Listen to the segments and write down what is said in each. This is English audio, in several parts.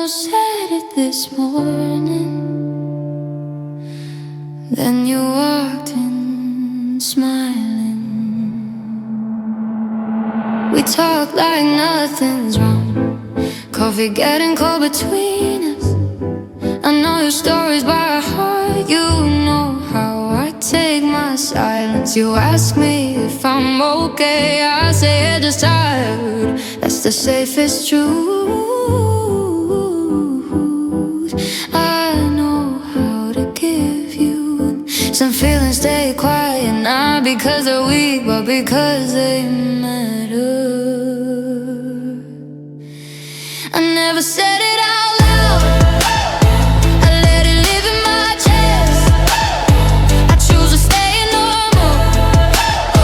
almost said it this morning. Then you walked in smiling. We talk like nothing's wrong. Coffee getting cold between us. I know your stories by heart. You know how I take my silence. You ask me if I'm okay. I say you're just tired. That's the safest truth. I know how to give you some feelings stay quiet. Not because they're weak, but because they matter. I never said it out loud. I let it live in my chest. I choose to stay normal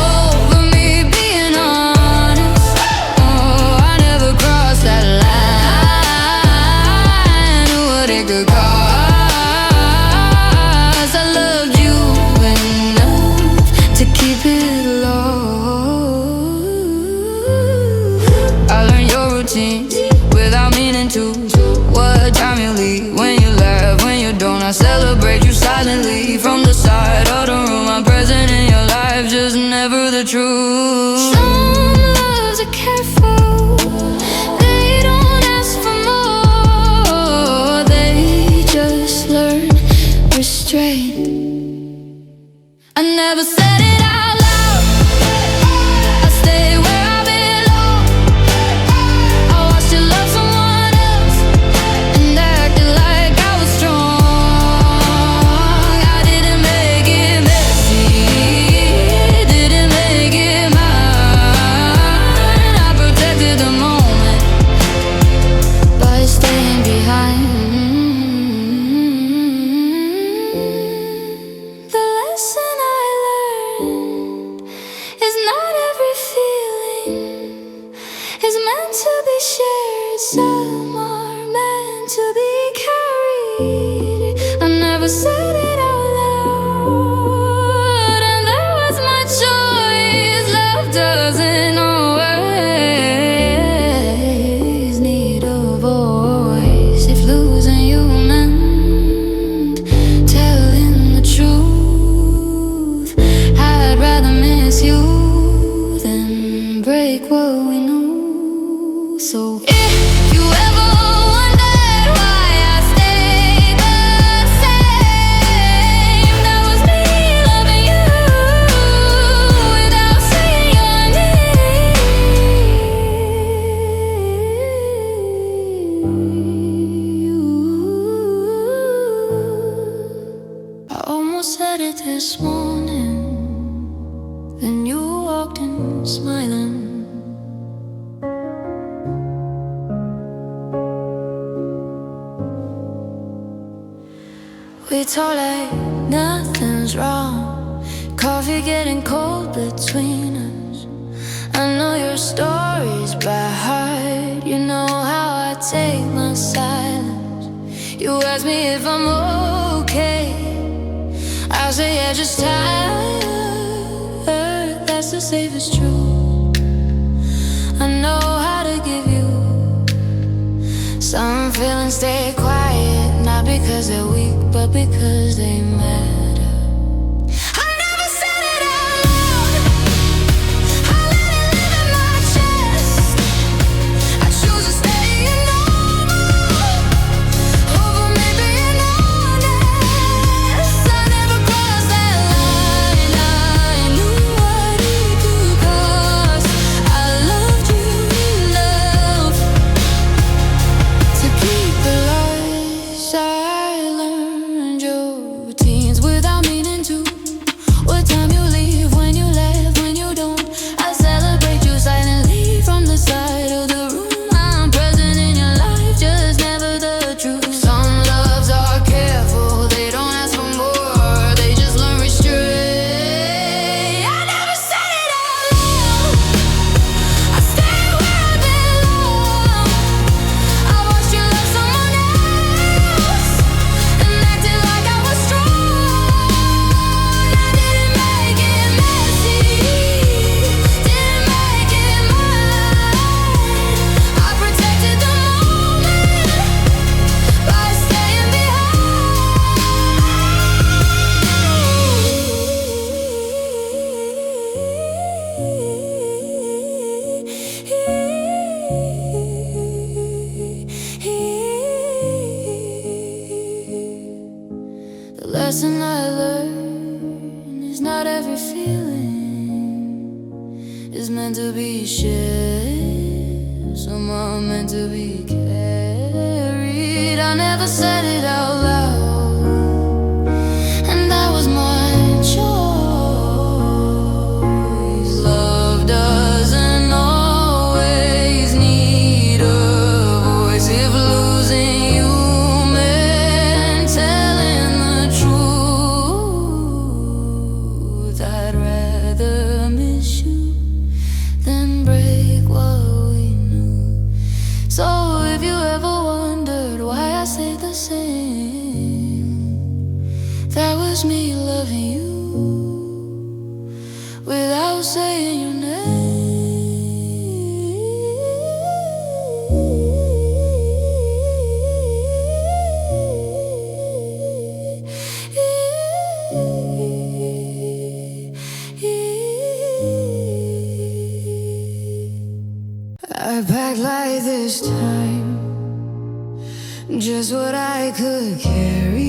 over me being honest. Oh, I never crossed that line. What it could cost. I loved you enough to keep it low. I learned your routine without meaning to. What time you leave, when you laugh, when you don't. I celebrate you silently from the side of the room. I'm present in your life, just never the truth. Some loves are careful. They don't ask for more. They just learn restraint. I never said it out loud. I stay where I belong. I watched you love someone else and acted like I was strong. I didn't make it messy, didn't make it mine. I protected the moment by staying behind. The lesson I learned is not every feeling is meant to be shared. Some are meant to be carried. I never said it out loud, and that was my choice. Love doesn't always need a voice. If losing you meant telling the truth, I'd rather miss you than break what we knew. So if you ever wondered why I stayed the same, that was me loving you without saying your name. I almost said it this morning. Then you walked in smiling. We talk like nothing's wrong. Coffee getting cold between us. I know your stories by heart. You know how I take my silence. You ask me if I'm okay. I say yeah, just tired. That's the safest truth. I know how to give you some feelings stay quiet. Not because they're weak, but because they matter. I never said it out loud. I let it live in my chest. I choose to stay normal over me being honest. I never crossed that line. I knew what it could cost. I loved you enough to keep it lost. I learned your routines with lesson I learned is not every feeling is meant to be shared. Some are meant to be carried. I never said it out loud, and that was my choice. Love doesn't always need a voice. If losing you meant telling the truth, I'd rather miss you than break what we knew. So if you ever wondered why I stayed the same, that was me loving you without saying your name. I packed like this time just what I could carry.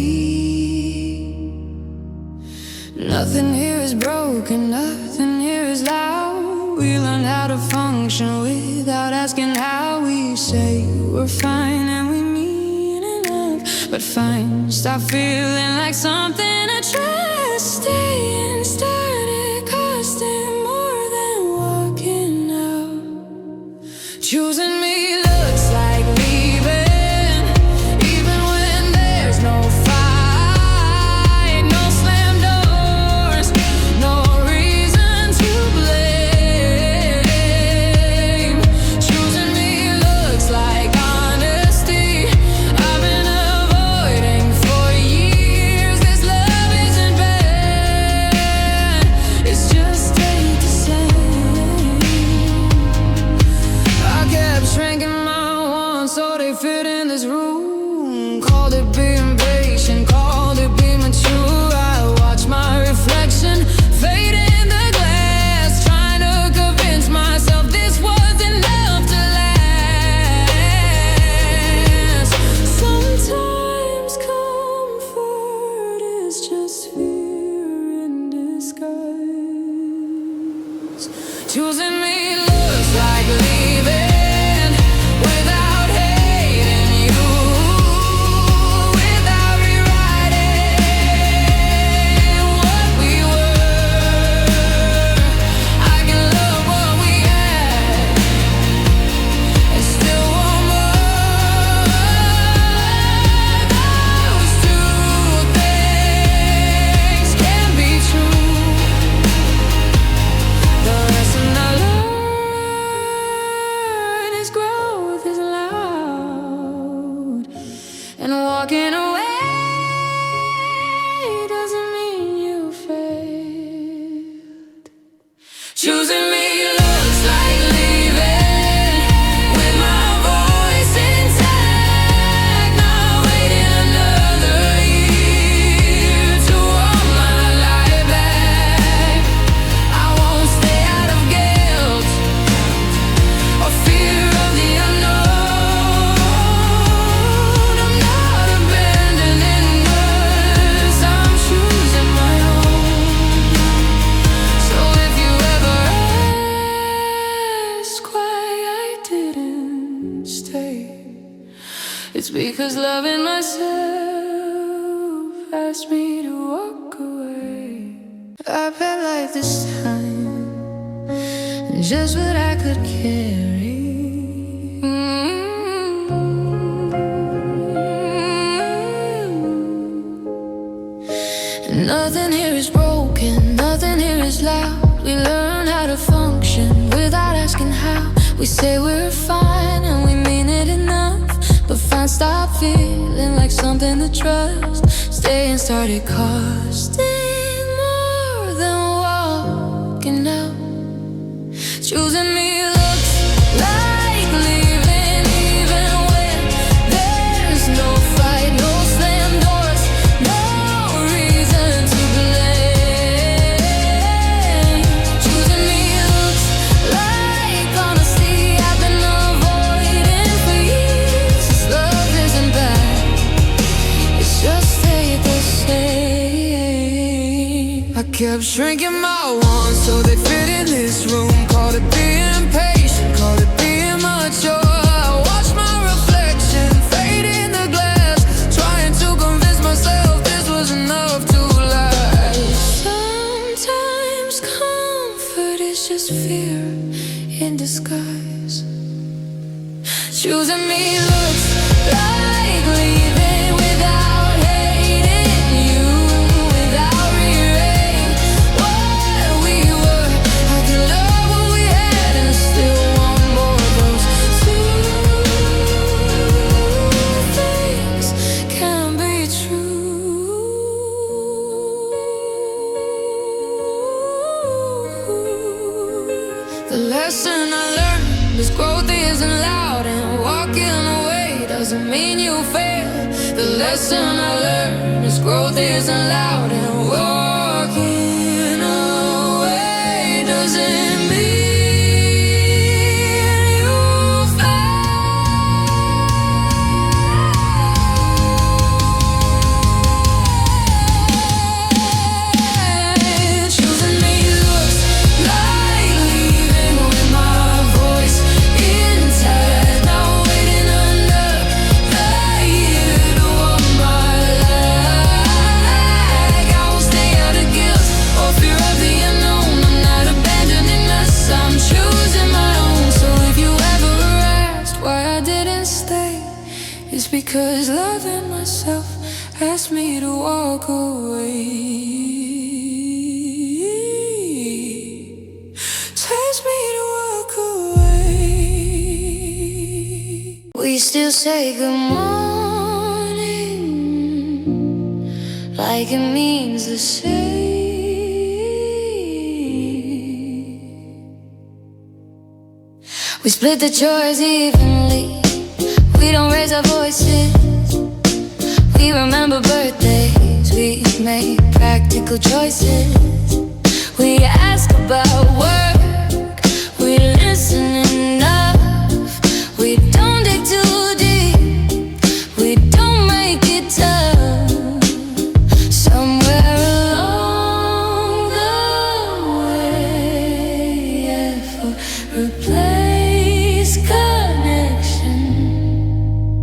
Nothing here is broken, nothing here is loud. We learned how to function without asking how. We say we're fine and we mean enough, but fine stop feeling like something to trust. Staying started costing more than walking out. Choosing me looks like leaving, even when there's no fight, no slam doors, no reason to blame. Choosing me looks like honesty I've been avoiding for years. This love isn't bad, it's just stayed the same. I kept shrinking my wants so they fit in this room. Called it being patient, called it being mature. I watched my reflection fade in the glass, trying to convince myself this was enough to last. Sometimes comfort is just fear in disguise. Choosing me looks like leaving without hating you, without rewriting what we were. I can love what we had and still want more. Those two things can be true. The lesson I learned is growth is loud, and walking away doesn't mean you failed. Choosing me looks like leaving with my voice intact, not waiting another year to want my life back. I won't stay out of guilt or fear of the unknown. I'm not abandoning words, I'm choosing my own. So if you ever ask why I didn't stay, it's because loving myself asked me to walk away. I felt like this time just what I could carry. Nothing here is broken, nothing here is loud. We learn how to function without asking how. We say we're fine and we mean it enough, but fine stop feeling like something to trust. Staying started costing more than walking out. Choosing me looks like leaving even when there's no fight, no slam doors, no reason to blame. Choosing me looks like honesty I've been avoiding for years. This love isn't bad, it's just stayed the same. Kept shrinking my wants so they fit in this room. Called it being patient, called it being mature. I watched my reflection fade in the glass, trying to convince myself this was enough to last. Sometimes comfort is just fear in disguise. Choosing me looks like leaving without hating you, without rewriting what we were. I could love what we had and still want more of those two things can't be true. The lesson I learned is growth isn't loud, and walking away doesn't mean you fail. The lesson I learned is growth isn't loud, and walking away doesn't mean you fail. Choosing me looks like leaving with my voice intact. Now waiting under the year to walk my leg. I will stay out of guilt or fear of the unknown. I'm not abandoning us, I'm choosing my own. So if you ever asked why I didn't stay, it's because loving myself asked me to walk away. Tells me to walk away. We still say good morning like it means the same. We split the chores evenly. We don't raise our voices. We remember birthdays. We make practical choices. We ask about work. We listen enough. We don't dig too deep. We don't make it tough. Somewhere along the way, effort replaced connection.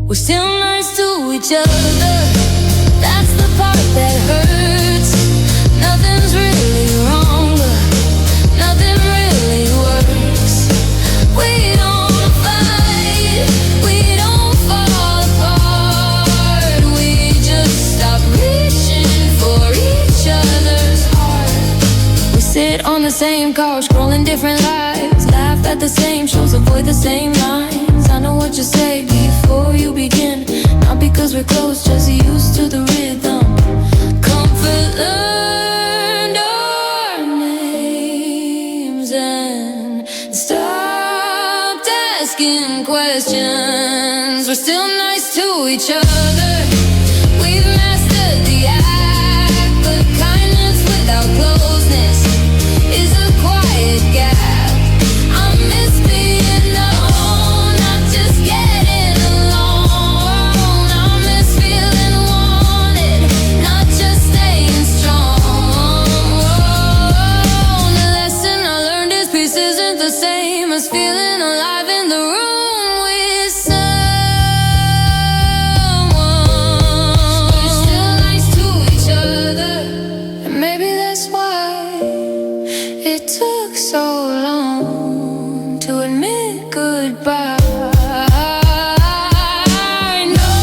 We're still nice to each other. That's the part that hurts. Nothing's really wrong, but nothing really works. We don't fight, we don't fall apart. We just stop reaching for each other's heart. We sit on the same couch, scrolling different lives, laugh at the same shows, avoid the same lines. I know what you say before you begin, not because we're close, just used to the rhythm. Comfort learned our names and stopped asking questions. We're still nice to each other. We've mastered the act, but kindness without closeness is a quiet gap. I miss being alone, not just getting along. I miss feeling wanted, not just staying strong. The lesson I learned is peace isn't the same as feeling alive in the room with someone. We're still nice to each other, and maybe that's why it took so long to admit goodbye. No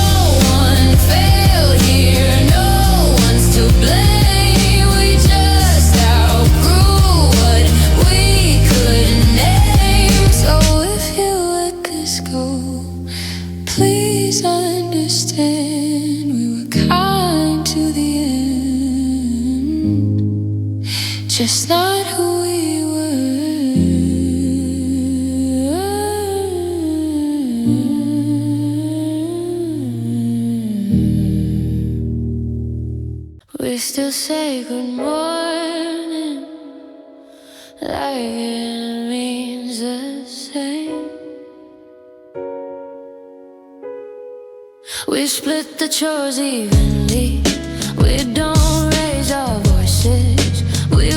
one failed here, no one's to blame. We just outgrew what we couldn't name. So if you let this go, please understand we were kind to the end, just not who we were. We still say good morning like it means the same. We split the chores evenly. We don't raise our voices. We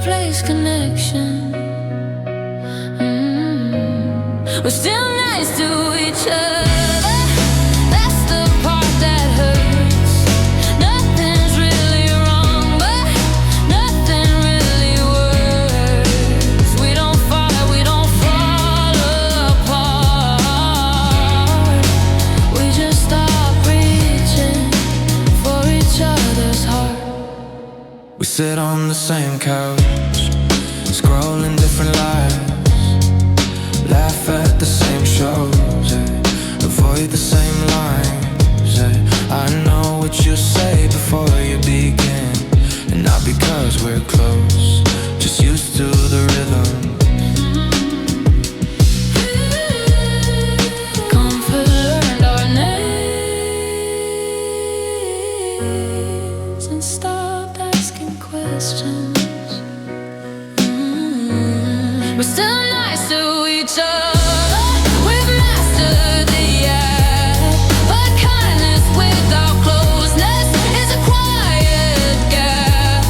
misplaced connection. We're still nice to each other. That's the part that hurts. Nothing's really wrong, but nothing really works. We don't fight, we don't fall apart. We just stop reaching for each other's heart. We sit on the same couch, scrolling different lives, laugh at the same shows, avoid the same lines. I know what you say before you begin, and not because we're close, just used to the rhythm. Comfort learned our names and stopped asking questions. We're still nice to each other. We've mastered the act, but kindness without closeness is a quiet gap.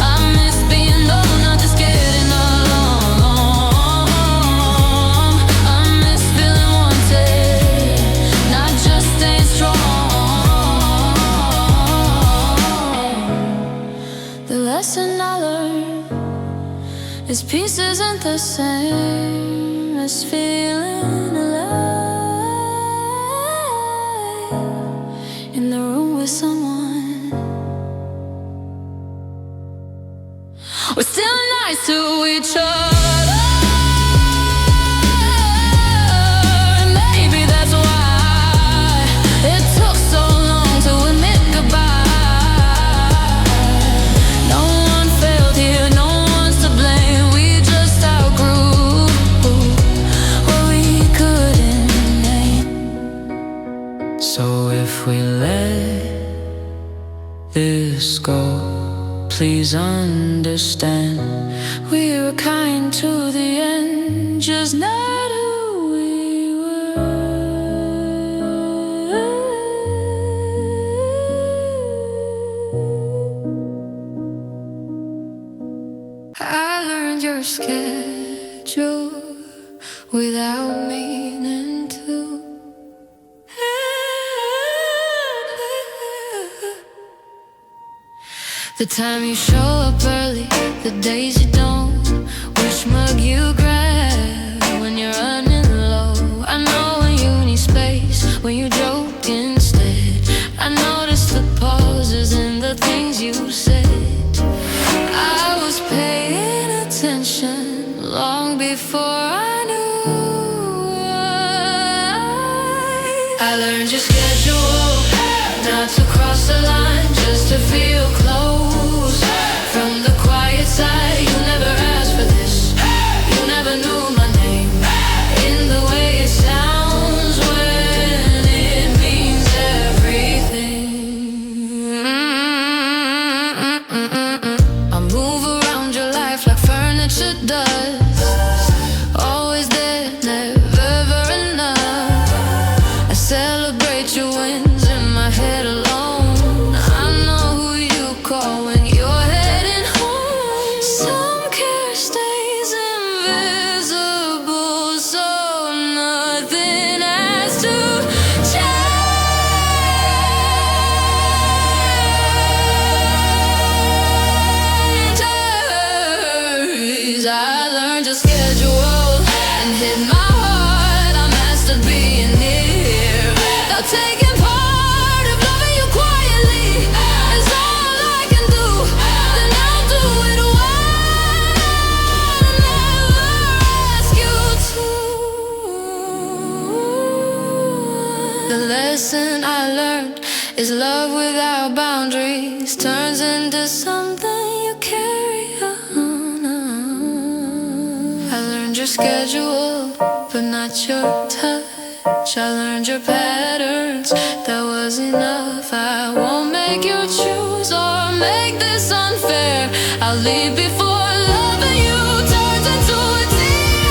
I miss being known, not just getting along. I miss feeling wanted, not just staying strong. The lesson I learned is peace isn't the same as feeling alive in the room with someone. We're still nice to each other. Maybe that's why it took so long to admit goodbye. No one failed here, no one's to blame. We just outgrew what we couldn't name. So if we let this go, please understand We were kind to the end, just not who we were. I learned your schedule without meaning to. The time you show up early, the days you don't. Which mug you grab when you're running low. I know when you need space, when you joke instead. I noticed the pauses in the things you said. I was paying attention long before I knew why. I learned your schedule, not to cross the line, just to feel close. From the quiet side, you never asked for this. You never knew my name in the way it sounds when it means everything. I move around your life like furniture does. Always there, never enough. I celebrate your wins in my head alone. I know who you call when you're heading home. Some care stays invisible, so nothing has to change. I learned your schedule and hit my heart. I mastered being near, without taking part of loving you quietly. Is all I can do, then I'll do it while I never ask you to. The lesson I learned is love without boundaries turns into something you carry on. I learned your schedule, but not your touch. I learned your patterns, that was enough. I won't make you choose or make this unfair. I'll leave before loving you turns into a tear.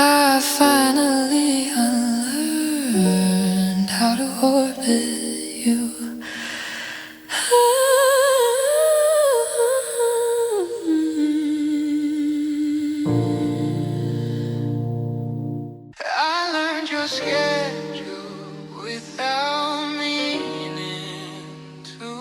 I finally unlearned how to orbit you. I learned your schedule without meaning to.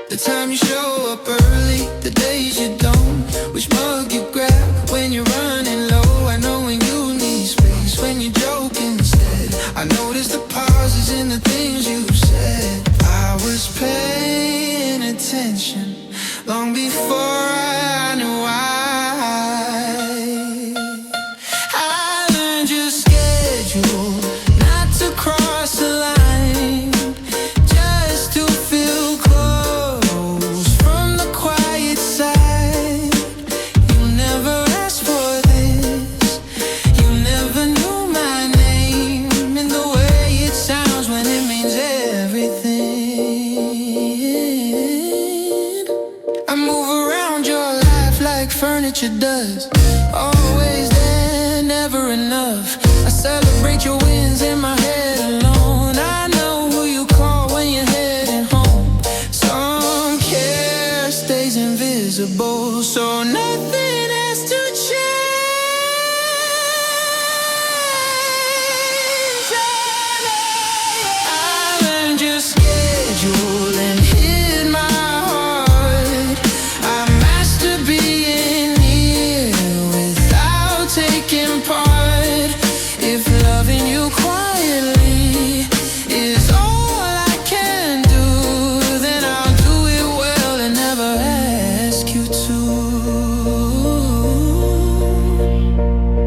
The time you show up early, the days you don't, which mug you grab when you're running low. I know when you need space, when you joke instead. I noticed the pauses in the things you said. I was paying attention long before I knew why. I learned your schedule, not to cross the line, just to feel close from the quiet side. You never asked for this, you never knew my name in the way it sounds when it means everything. I move around your life like furniture does, always there, never enough. I celebrate your wins in my head alone. I know who you call when you're heading home. Some care stays invisible, so nothing has to change. I learned your schedule and hid my heart. I mastered being near without taking part. If loving you quietly is all I can do, then I'll do it well and never ask you to.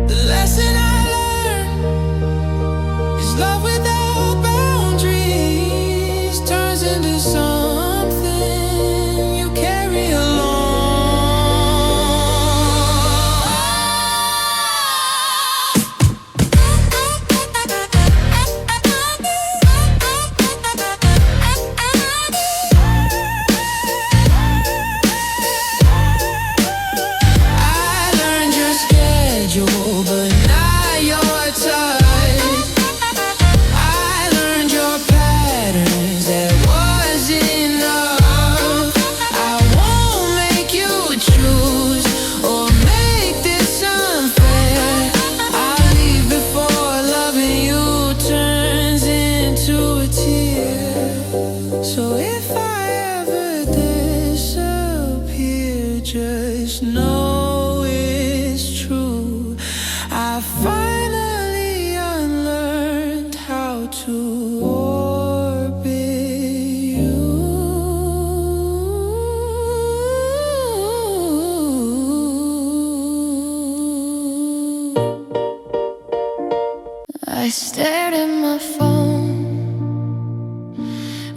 The lesson I learned is love without boundaries turns into something you carry along. I learned your schedule, but not your touch. I learned your patterns, that was enough. I won't make you choose or make this unfair. I'll leave before loving you turns into a tear. So if I ever disappear, just know it's true. I finally unlearned how to orbit you. I stared at my phone,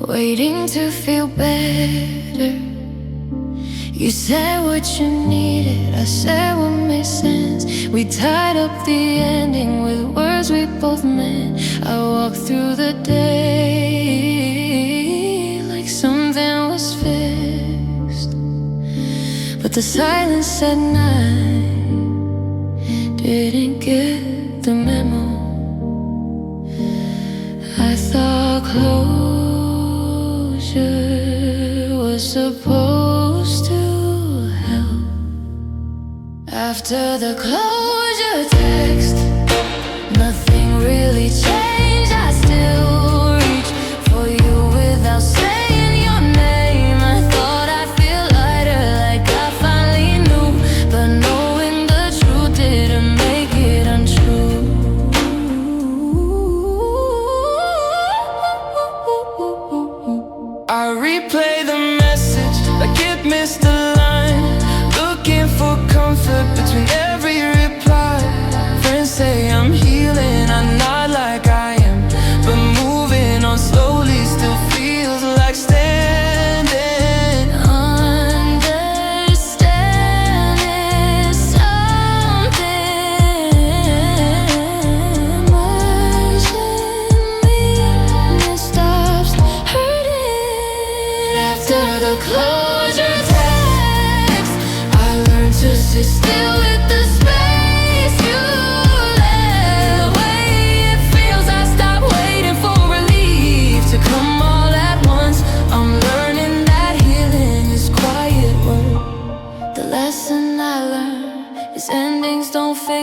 waiting to feel better. You said what you needed, I said what made sense. We tied up the ending with words we both meant. I walked through the day like something was fixed, but the silence at night didn't get the memo. I thought closure was supposed to help. After the closure text, nothing really changed. I still reach for you without saying your name. I thought I'd feel lighter, like I finally knew, but knowing the truth didn't make it untrue. I replay the message like it missed a line, looking for comfort between every reply. Friends say I'm healing, I nod like I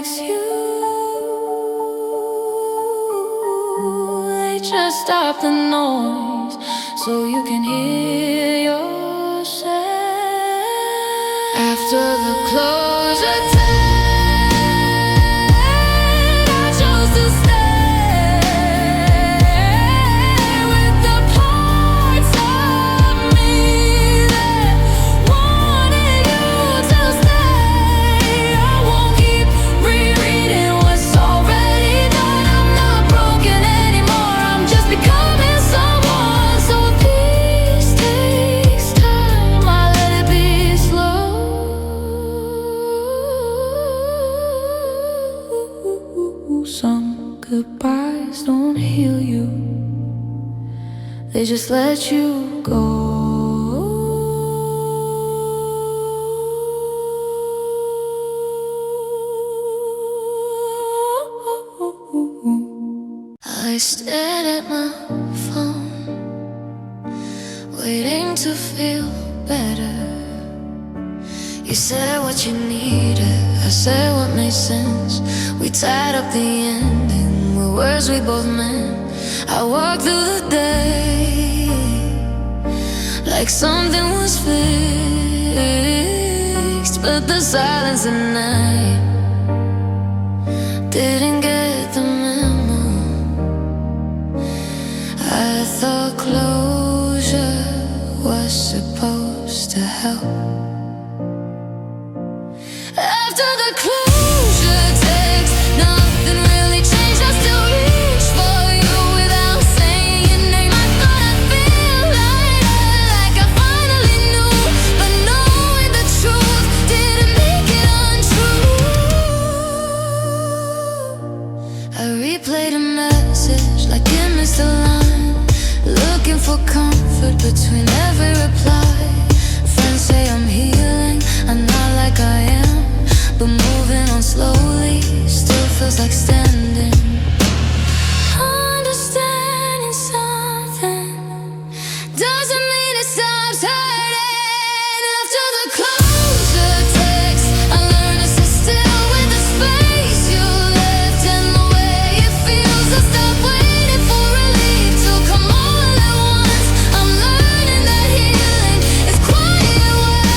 fix you. They just stop the noise so you can hear yourself. After the closure tag, I chose to stay with the parts of me that wanted you to stay. I won't keep rereading what's already done. I'm not broken anymore, I'm just becoming someone. So if peace takes time, I let it be slow. Some goodbyes don't heal you, they just let you go. I stared at my phone, waiting to feel better. You said what you needed, I said what made sense. We tied up the ending with words we both meant. I walked through the day like something was fixed, but the silence at night didn't get the memo. I thought closure was supposed to help. After the closure text, nothing really changed. I still reach for you without saying your name. I thought I'd feel lighter, like I finally knew, but knowing the truth didn't make it untrue. I replayed a message like it missed a line, looking for comfort between every reply. Friends say I'm healing, I'm not like I am, but moving on slowly still feels like standing. Understanding something doesn't mean it stops hurting. After the closure text, I learned to sit still with the space you left and the way it feels. I stopped waiting for relief to come all at once. I'm learning that healing is quiet work.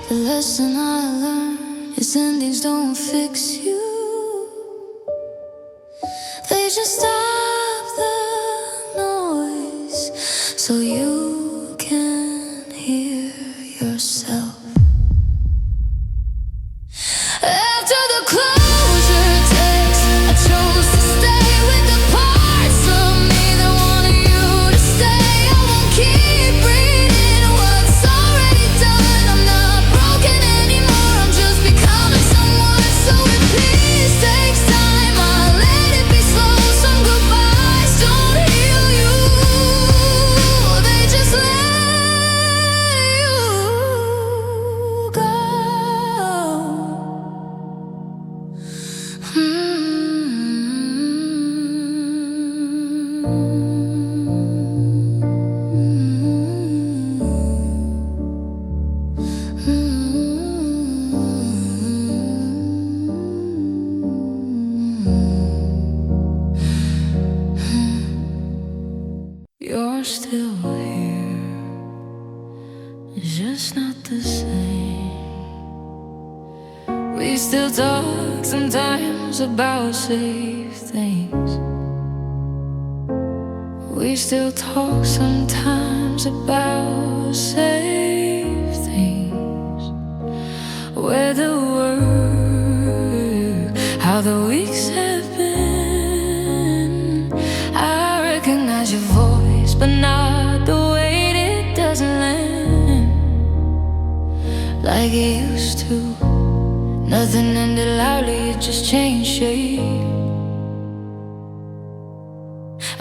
The lesson I learned is endings don't fix you, they just stop the noise so you can hear yourself. After the closure text, I chose to stay with the parts of me that wanted you to stay. I won't keep reading what's already done. I'm not broken anymore, I'm just becoming someone. So if peace takes time, I'll let it be slow. Some goodbyes don't heal you, they just let you go. You're still here, it's just not the same. We still talk sometimes about safe things. We still talk sometimes about safe things. Where the work, how the weeks have been. I recognize your voice, but not the weight, it doesn't land like it used to. Nothing ended loudly, it just changed shape.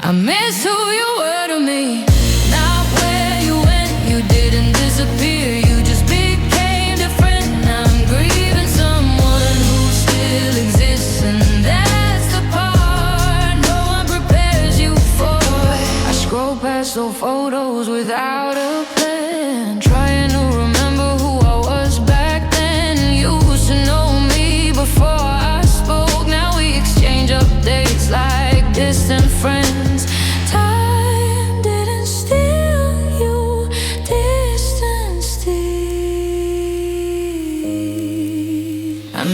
I miss who you were to me, not where you went. You didn't disappear, you just became different. I'm grieving someone who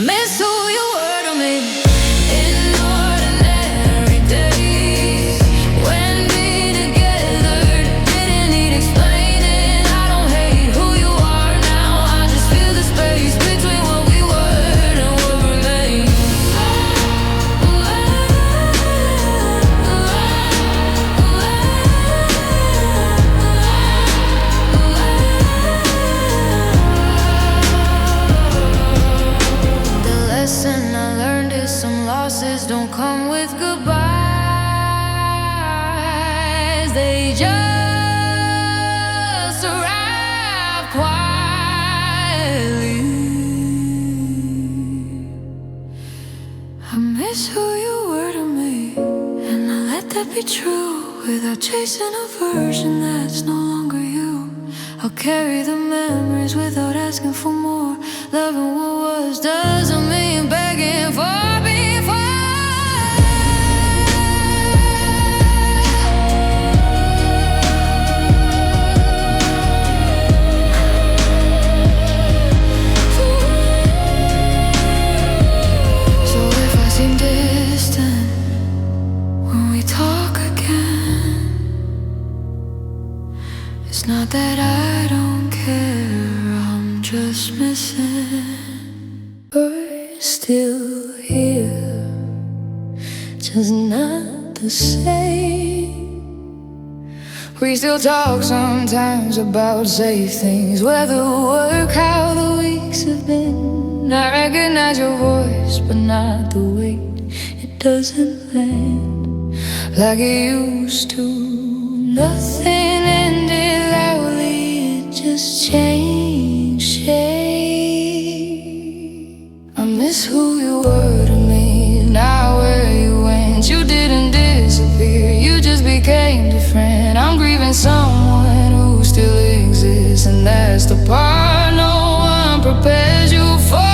miss who you were to me in ordinary days. When being together didn't need explaining. I don't hate who you are now. I just feel the space between what we were and what remains. The lesson I learned is some losses don't come with goodbyes. They just arrive quietly. I miss who you were to me, and I let that be true. Without chasing a version that's no longer you, I'll carry the memories without asking for more. Loving what was doesn't mean begging for before. So if I seem distant when we talk again, it's not that I don't care, I'm just missing. We're still here, just not the same. We still talk sometimes about safe things, weather, work, how the weeks have been. I recognize your voice, but not the weight. It doesn't land like it used to. Nothing ended loudly, it just changed shape. I miss who you were to me, not where you went. You didn't disappear, you just became different. I'm grieving someone who still exists, and that's the part no one prepares you for.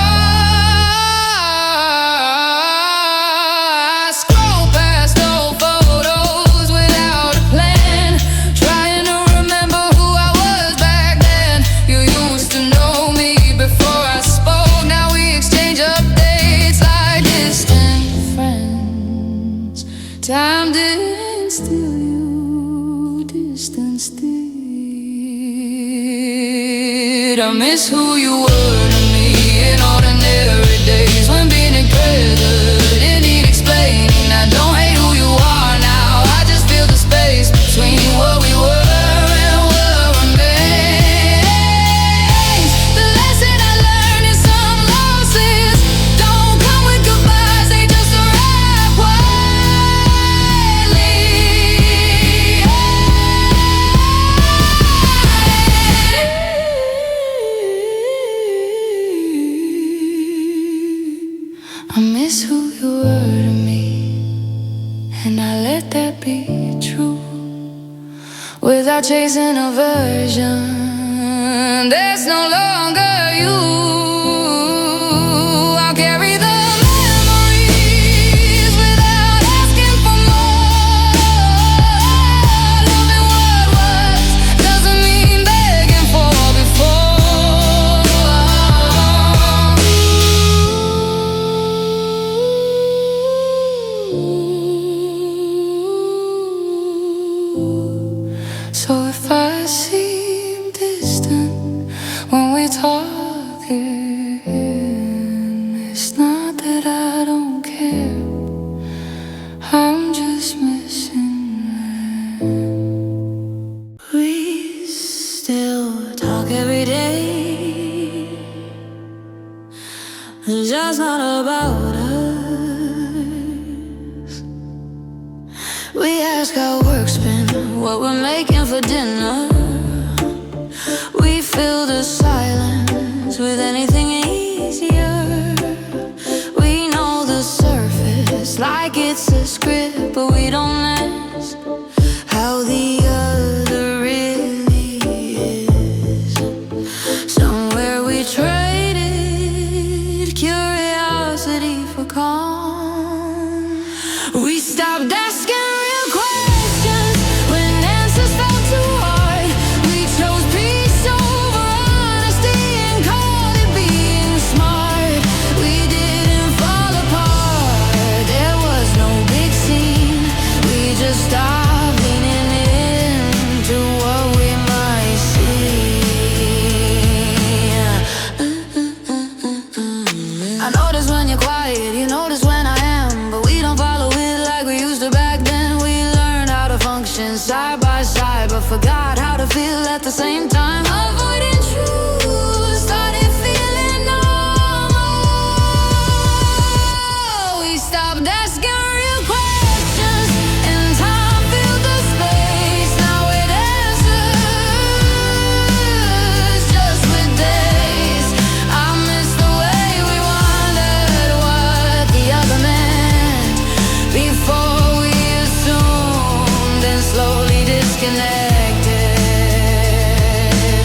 I scroll past old photos without a plan, trying to remember who I was back then. You used to know me before I spoke. Now we exchange updates like distant friends. Time didn't steal you, distance did. I miss who you were to me in ordinary days. When being together didn't need explaining. I don't hate who you are now. I just feel the space between what we were and what remains. The lesson I learned is some losses don't come with goodbyes. They just arrive quietly. I miss who you were to me, and I let that be true. Without chasing a version that's no longer you, I'll carry the memories without asking for more. Loving what was doesn't mean begging for before. So if I seem distant when we talk again, it's not that I don't care, I'm just missing that. We still talk every day, it's just not about us. We ask how work's been, what we're making for dinner. We fill the silence with anything easier. We know the surface like it's a script, but we don't ask how the other really is. Somewhere we traded curiosity for calm. We stopped asking real questions when answers felt too hard. We chose peace over to feel at the same time. Avoiding truth, started feeling normal. We stopped asking real questions, and time filled the space. Now it answers just with days. I miss the way we wondered what the other meant before we assumed and slowly disconnected.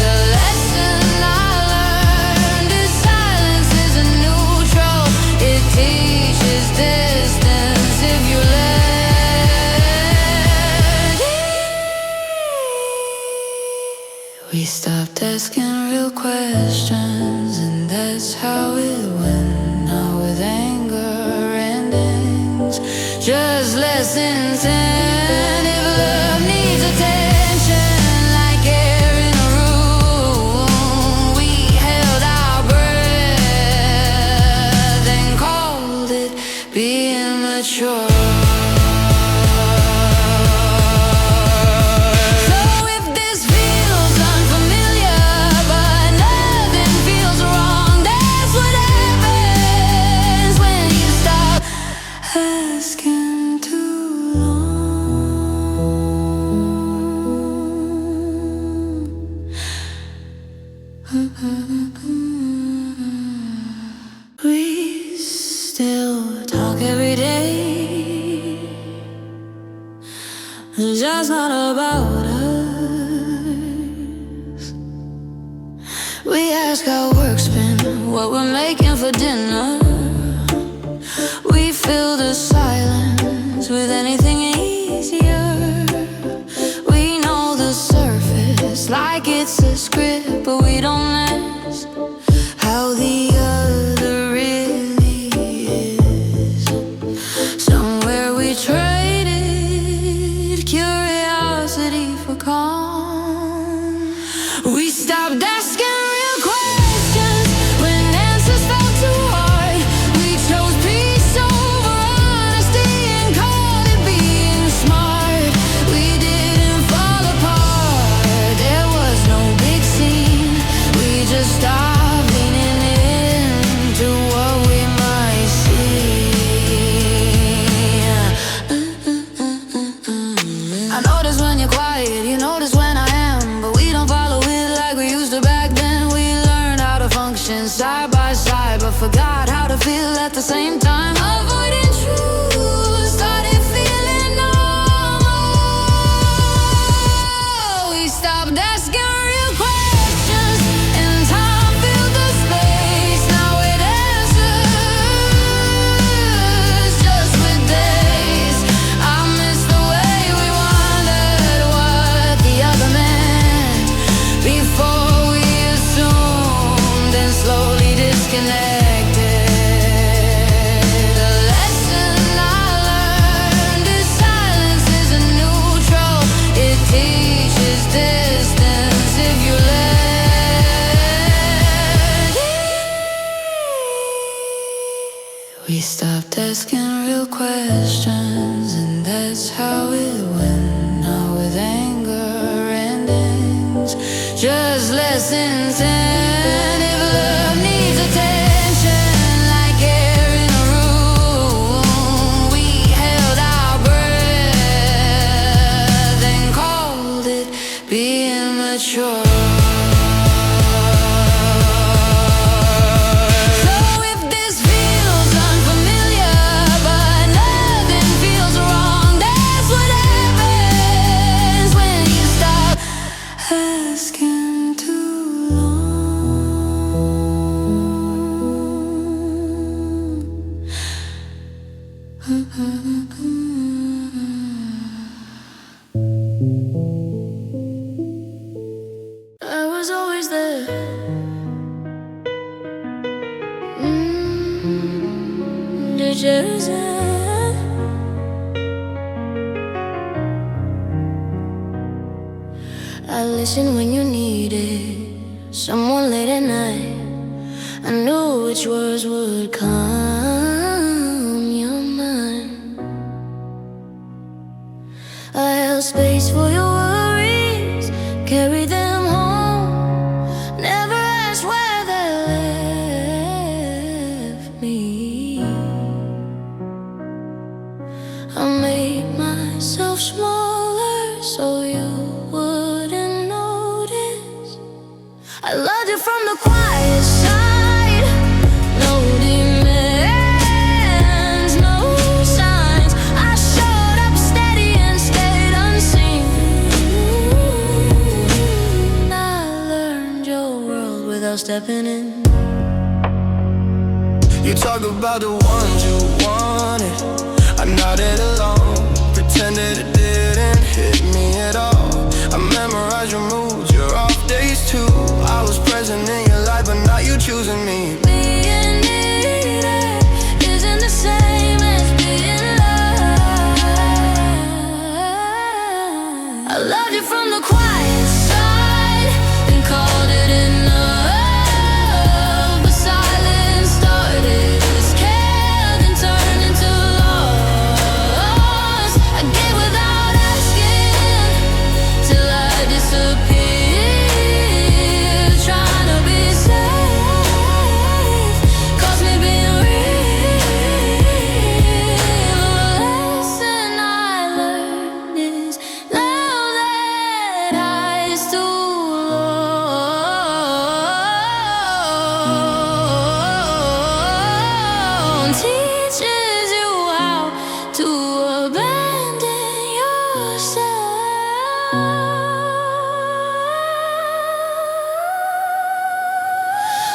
The lesson I learned is silence isn't neutral. It teaches distance if you let it. We stopped asking real questions, and that's how it went. Now with anger endings, just less intent. If love needs attention, like air in a room, we held our breath and called it being mature. So if this feels unfamiliar, but nothing feels wrong, that's what happens when you stop asking too long. We still talk every day, just not about us. We ask how work's been, what we're making for dinner. We fill the silence with anything easier. We know the surface like it's a script, but we don't ask how the other really is. Somewhere we traded curiosity for calm. We stopped asking real questions when answers felt too hard. We chose peace over honesty and called it being smart. We didn't fall apart, there was no big scene. We just stopped leaning into what we might see. I notice when you're quiet, you notice when I am, but we don't follow it like we used to back then. We learned how to function side by side, but forgot how to feel at the same time. Avoiding truth, started feeling normal. We stopped asking real questions, and time filled the space. Now it answers just with days. I miss the way we wondered what the other meant before we assumed and slowly disconnected. The lesson I learned is silence isn't neutral. It teaches distance if you let it. We stopped asking real questions, and that's how it went. Now with anger endings, just less intent. If love needs attention, like air in a room, we held our breath and called it being mature. So if this feels unfamiliar, but nothing feels wrong, that's what happens when you stop asking too long. I was always there. Did you say? I listened when you needed someone late at night. I knew which words would calm your mind. I held space for your worries, carried You talk about the ones you wanted, I nodded along, pretended it didn't hit me at all. I memorized your moods, your off days too. I was present in your life, but now you choosing me. Being needed isn't the same as being loved. I loved you from the quiet side and called it enough, but silence started as care, then turned into loss. I gave without asking till I disappeared, trying to be safe, cost me being real. The lesson I learned is now that eyes too long teaches you how to abandon yourself.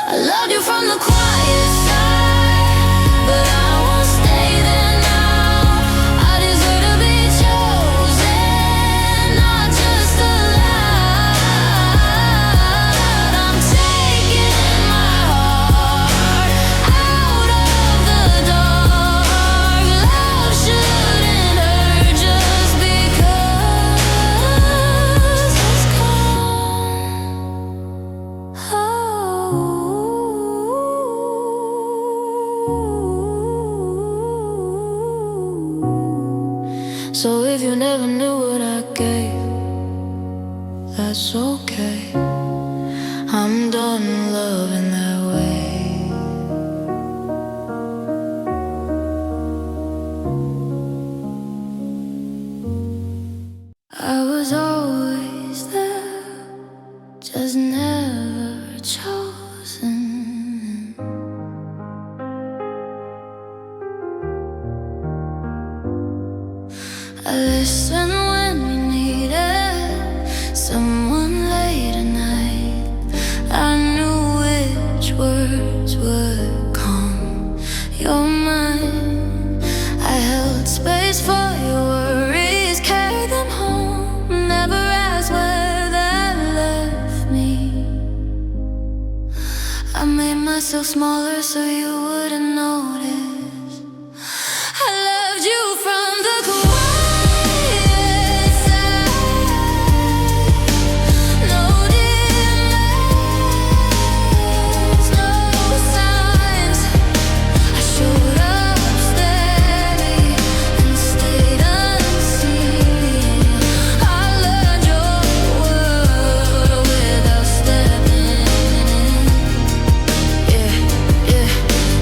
I loved you from the quiet side, but I won't stay there now. I deserve to be chosen, not just allowed. I'm taking my heart out of the dark. Love shouldn't hurt just because it's gone. So if you never knew what I gave, that's okay. I'm done loving that way. I was always there, just never chosen. I listened when you needed someone late at night. I knew which words would calm your mind. I held space for your worries, carried them home, never asked where that left me. I made myself smaller so you wouldn't notice. I loved you from the quiet side. No dim lights, no signs. I showed up steady and stayed unseen. I learned your world without stepping in.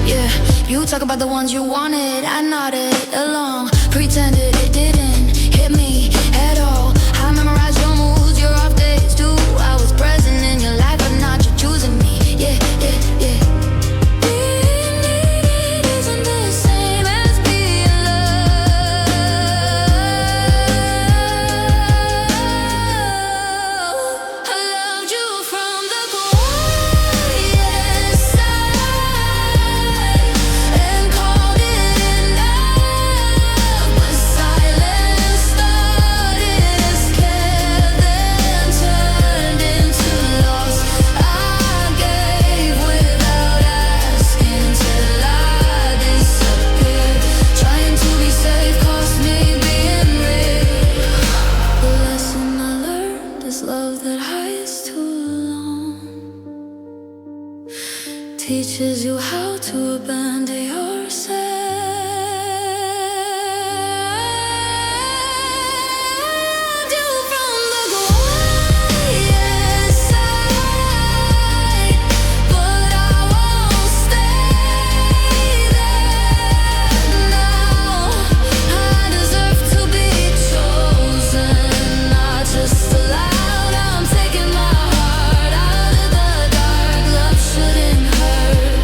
Yeah. You talk about the ones you wanted, I nodded along, pretended it didn't hit me at all. I memorized your moods, your off days too. I was present in your life, but not you choosing me. Yeah. Being needed isn't the same as being loved. I loved you from the quiet side and called it enough, but silence started as care, then turned into loss. I gave without asking till I disappeared, trying to be safe cost me being real. The lesson I learned is love that hides too long teaches you how to abandon yourself. You from the quiet side, but I won't stay there now. I deserve to be chosen, not just allowed. I'm taking my heart out of the dark. Love shouldn't hurt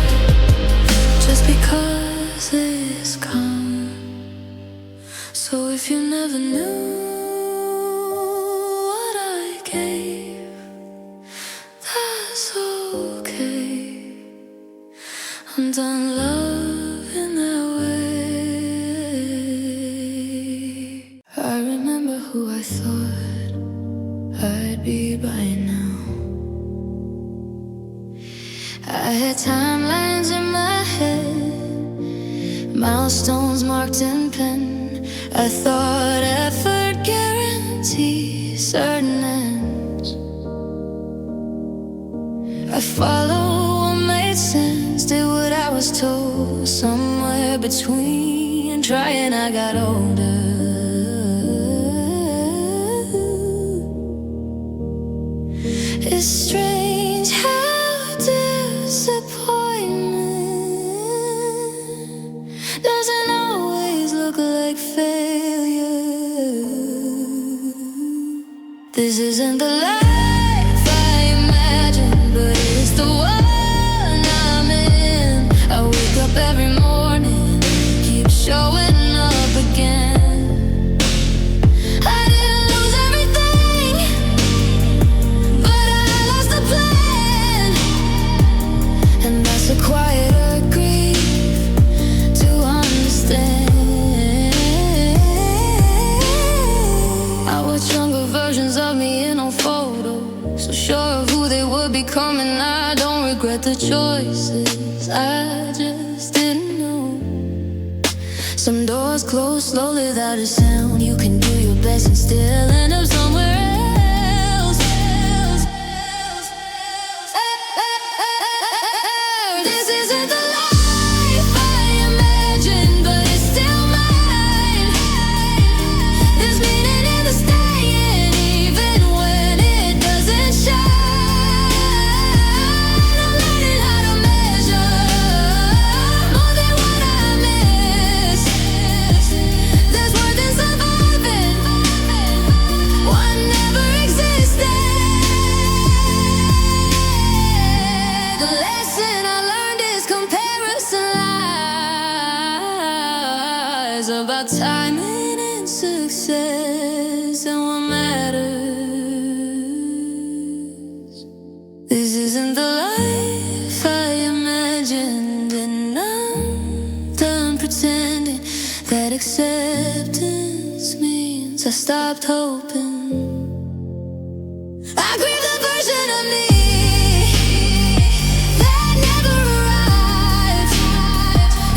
just because it's gone. So if you never knew what I gave, that's okay. I'm done loving I had timelines in my head, milestones marked in pen. I thought effort guarantees certain ends. I followed what made sense, did what I was told. Somewhere between trying, I got older. It's strange how disappointment doesn't always look like failure. This isn't the life I imagined, but it's the one I'm in. I wake up every morning, keep showing up again. A quieter grief to understand. I watch younger versions of me in old photos, so sure of who they would become, and I don't regret the choices. I just didn't know. Some doors close slowly without a sound. You can do your best and still end up somewhere else. About timing and success and what matters. This isn't the life I imagined, and I'm done pretending that acceptance means I stopped hoping. I grieve the version of me that never arrived,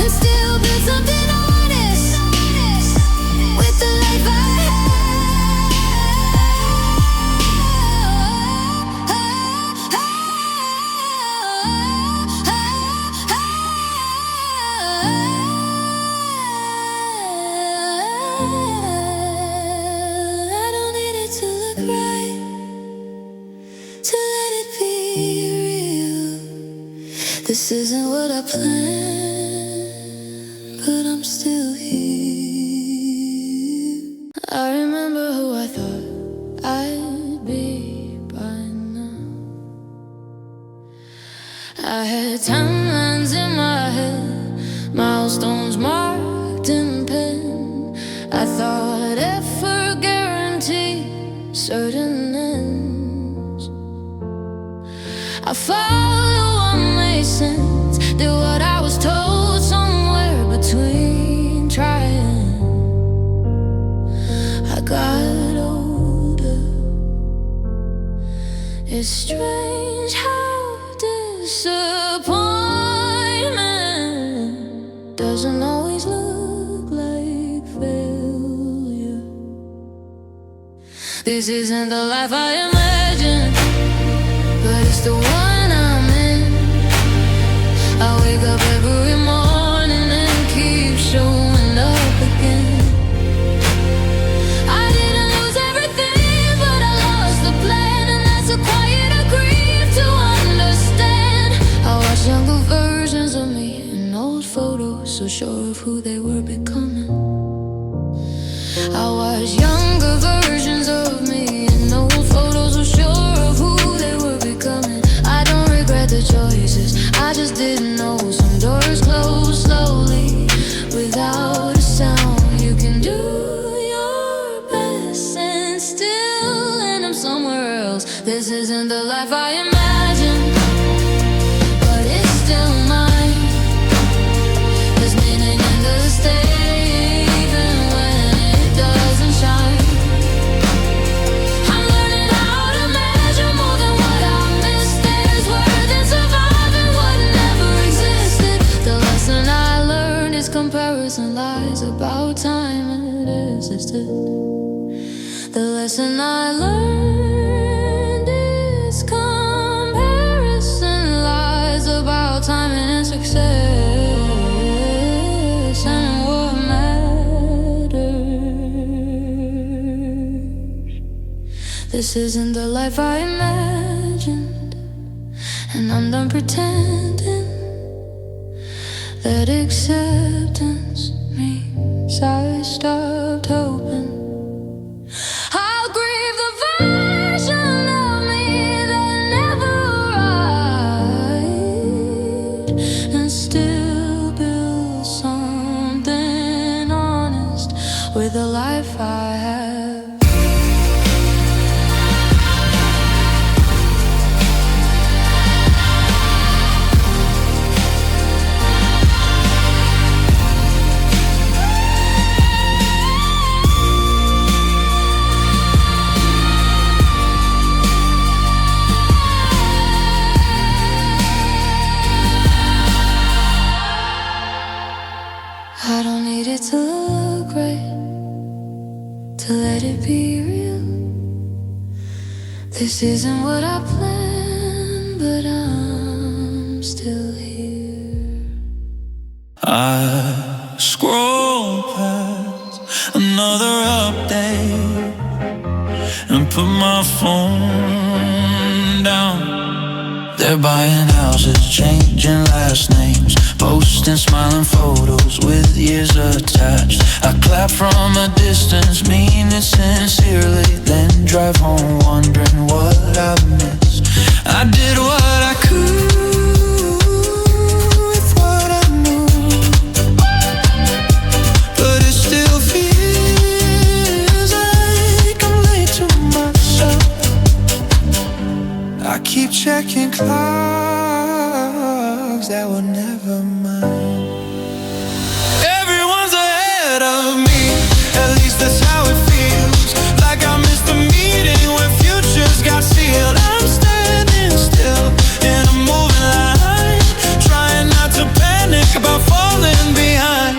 and still built something with the life I don't need it to look right to let it be real. This isn't what I planned, but I'm still here. I remember who I thought I'd be by now. I had timelines in my head, milestones marked in pen. I thought effort guaranteed certain ends. I followed what made sense, did what I was told, somewhere between trying. I got older. It's strange how disappointment doesn't always look like failure. This isn't the life I imagined, but it's the one I'm in. I wake up every morning and keep showing up again. Younger versions of me in old photos, so sure of who they were becoming. I watch younger versions of me in old photos, so sure of who they were becoming. I don't regret the choices, I just didn't know. Some doors close slowly without a sound. You can do your best and still end up somewhere else. This isn't the life I imagined, still mine. There's meaning in the state, even when it doesn't shine. I'm learning how to measure more than what I missed. There's worth in surviving what endless and lies about time it existed. The lesson I learned is comparison lies about time and success and what matters. This isn't the life I imagined, and I'm done pretending that acceptance means I stopped hoping. I'll grieve the version of me that never arrived, and still build something honest with the life I have. I don't need it to look right to let it be real. This isn't what I planned, but I'm still here. I scroll past another update and put my phone down. They're buying houses, changing last names, posting smiling photos with years attached. I clap from a distance, mean it sincerely, then drive home wondering what I missed. I did what I could with what I knew, but it still feels like I'm late to myself. I keep checking clocks that were never mine. Everyone's ahead of me, at least that's how it feels. Like I missed the meeting when futures got sealed. I'm standing still in a moving line, trying not to panic about falling behind.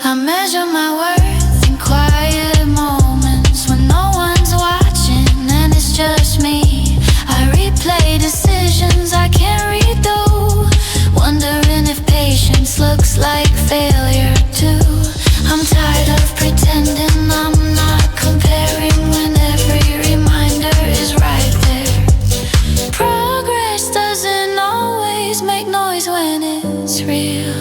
I measure my worth in quiet moments when no one's watching and it's just me. I replay decisions I can't redo, wondering if patience looks like failure too. I'm tired of pretending I'm not comparing when every reminder is right there. Progress doesn't always make noise when it's real.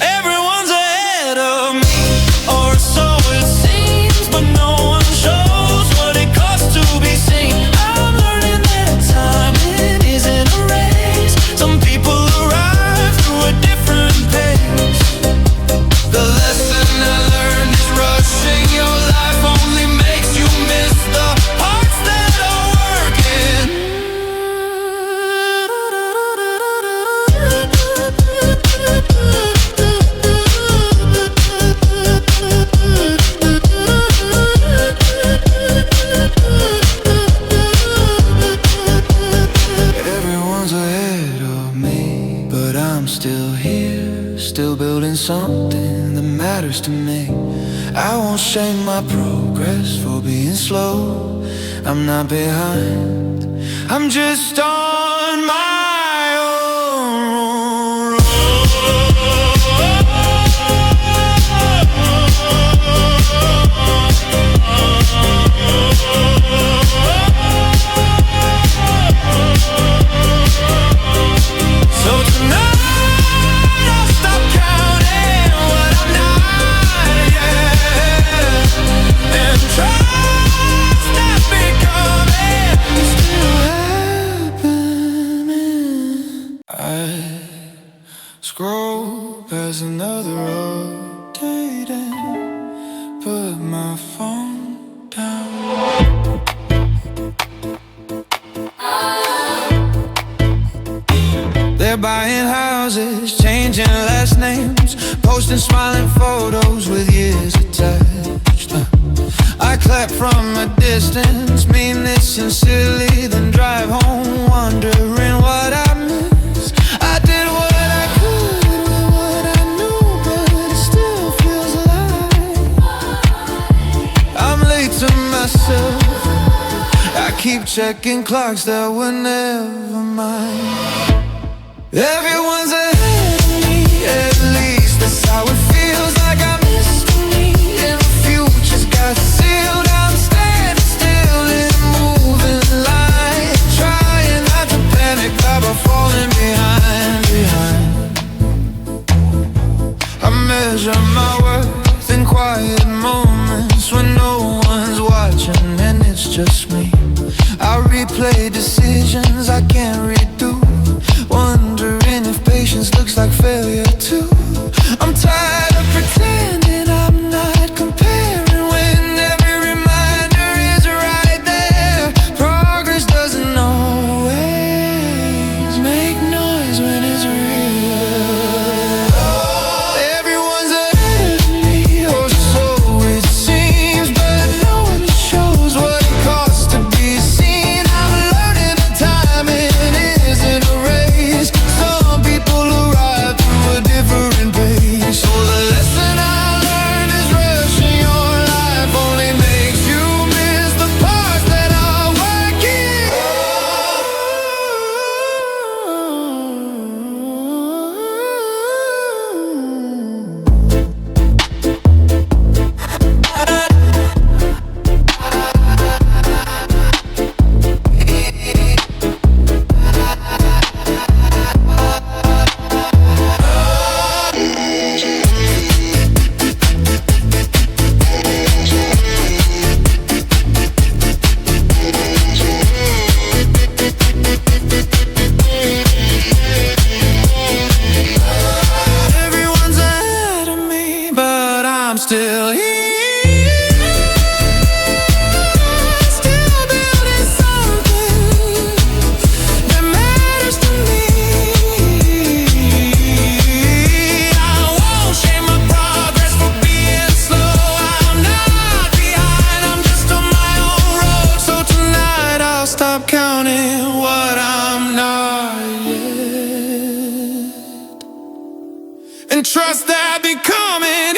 Everyone's ahead of me, or so it seems, but no one shows what it costs to be seen. I'm learning that time, it isn't a race. Some people arrive through a different pace. The lesson I learned is rushing your life only makes you miss the parts that are working. Everyone's ahead of me, but I'm still here, still building something that matters to me. I won't shame my progress for being slow. I'm not behind, I'm just on my own road. So tonight I'll stop counting what I'm not yet, and trust that becoming still happening. I scroll past another update and put my phone down. They're buying houses, changing last names, posting smiling photos with years attached. I clap from a distance, mean it sincerely, then drive home wondering what I missed. I did what I could with what I knew, but it keep checking clocks that were never mine. Everyone's ahead of me, at least that's how it feels. Like I'm destiny and the future's got sealed. I'm standing still in a moving line, trying not to panic about falling behind. I measure my worth in quiet moments when no one's watching and it's just me. I replay decisions I can't redo, wondering if patience looks like failure too. I'm tired of pretending I'm not comparing when every reminder is right there. Progress doesn't always make noise when it's real. Everyone's ahead of me, or so it seems, but no one shows what it costs to be seen. I'm learning that timing isn't a race. Some people arrive through a different pace. So the lesson I learned is rushing your life only makes you miss the parts that are working. Everyone's ahead of me, but I'm still here. Still building something that matters to me. I won't shame my progress for being slow. I'm not behind, I'm just on my own road. So tonight I'll stop counting what I'm not yet, and trust that becoming